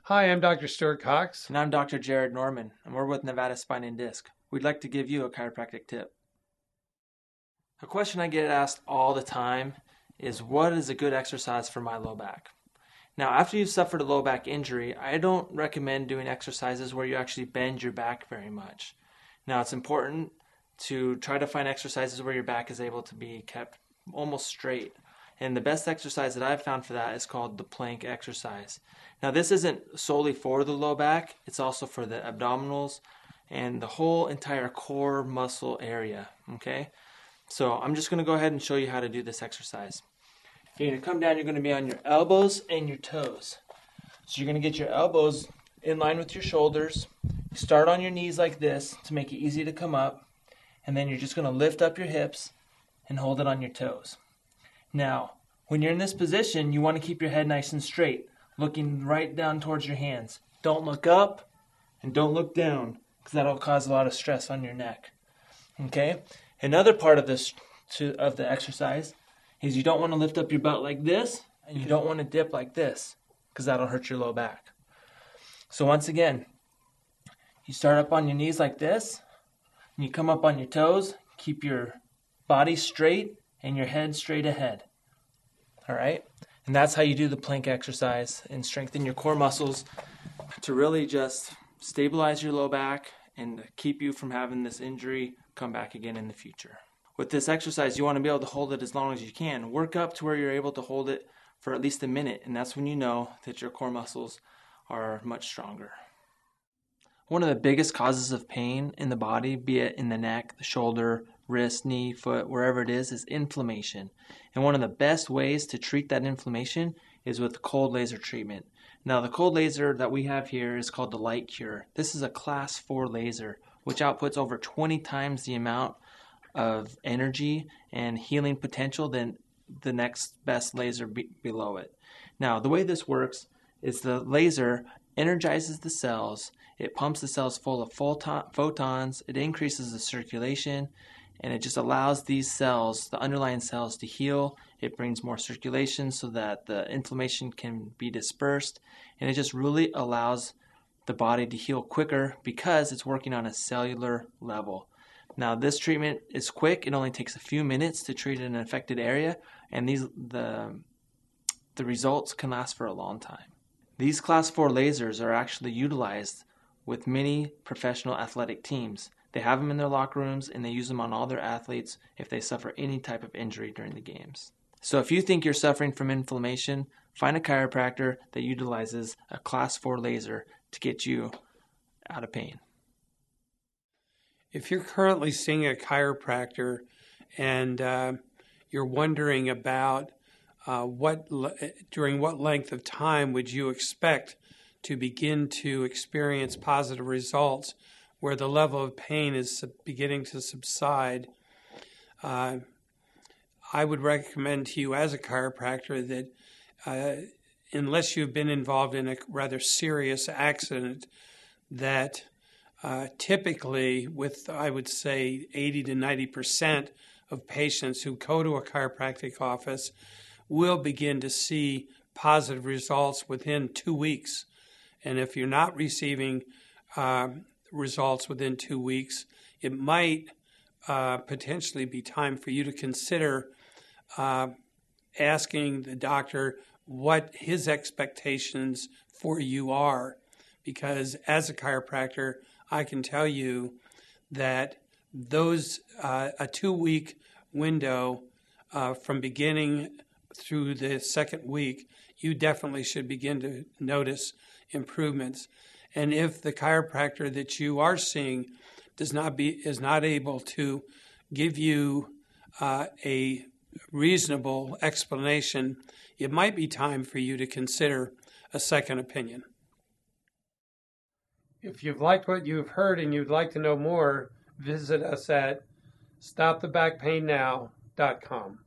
Hi, I'm Dr. Stuart Cox. And I'm Dr. Jared Norman, and we're with Nevada Spine and Disc. We'd like to give you a chiropractic tip. A question I get asked all the time is, what is a good exercise for my low back? Now, after you've suffered a low back injury, I don't recommend doing exercises where you actually bend your back very much. Now, it's important to try to find exercises where your back is able to be kept almost straight. And the best exercise that I've found for that is called the plank exercise. Now, this isn't solely for the low back, it's also for the abdominals and the whole entire core muscle area, okay? So I'm just going to go ahead and show you how to do this exercise. You're going to come down, you're going to be on your elbows and your toes. So you're going to get your elbows in line with your shoulders. Start on your knees like this to make it easy to come up. And then you're just going to lift up your hips and hold it on your toes. Now, when you're in this position, you want to keep your head nice and straight, looking right down towards your hands. Don't look up and don't look down, because that'll cause a lot of stress on your neck. Okay? Another part of this of the exercise is you don't want to lift up your butt like this, and you don't want to dip like this, because that'll hurt your low back. So once again, you start up on your knees like this, and you come up on your toes, keep your body straight and your head straight ahead. All right? And that's how you do the plank exercise and strengthen your core muscles to really just stabilize your low back and keep you from having this injury come back again in the future. With this exercise, you want to be able to hold it as long as you can. Work up to where you're able to hold it for at least a minute, and that's when you know that your core muscles are much stronger. One of the biggest causes of pain in the body, be it in the neck, the shoulder, wrist, knee, foot, wherever it is inflammation. And one of the best ways to treat that inflammation is with cold laser treatment. Now, the cold laser that we have here is called the Light Cure. This is a class 4 laser, which outputs over 20 times the amount of energy and healing potential than the next best laser below it. Now, the way this works is the laser energizes the cells. It pumps the cells full of photons. It increases the circulation, and it just allows these cells, the underlying cells, to heal. It brings more circulation so that the inflammation can be dispersed, and it just really allows the body to heal quicker because it's working on a cellular level. Now, this treatment is quick. It only takes a few minutes to treat an affected area, and the results can last for a long time. These class 4 lasers are actually utilized with many professional athletic teams. They have them in their locker rooms, and they use them on all their athletes if they suffer any type of injury during the games. So if you think you're suffering from inflammation, find a chiropractor that utilizes a class 4 laser to get you out of pain. If you're currently seeing a chiropractor and you're wondering about during what length of time would you expect to begin to experience positive results where the level of pain is beginning to subside, I would recommend to you as a chiropractor that unless you've been involved in a rather serious accident, that typically with, I would say, 80 to 90% of patients who go to a chiropractic office will begin to see positive results within 2 weeks. And if you're not receiving results within 2 weeks, it might potentially be time for you to consider asking the doctor what his expectations for you are. Because as a chiropractor, I can tell you that those a 2-week window from beginning through the second week, you definitely should begin to notice improvements. And if the chiropractor that you are seeing is not able to give you a reasonable explanation, it might be time for you to consider a second opinion. If you've liked what you've heard and you'd like to know more, visit us at stopthebackpainnow.com.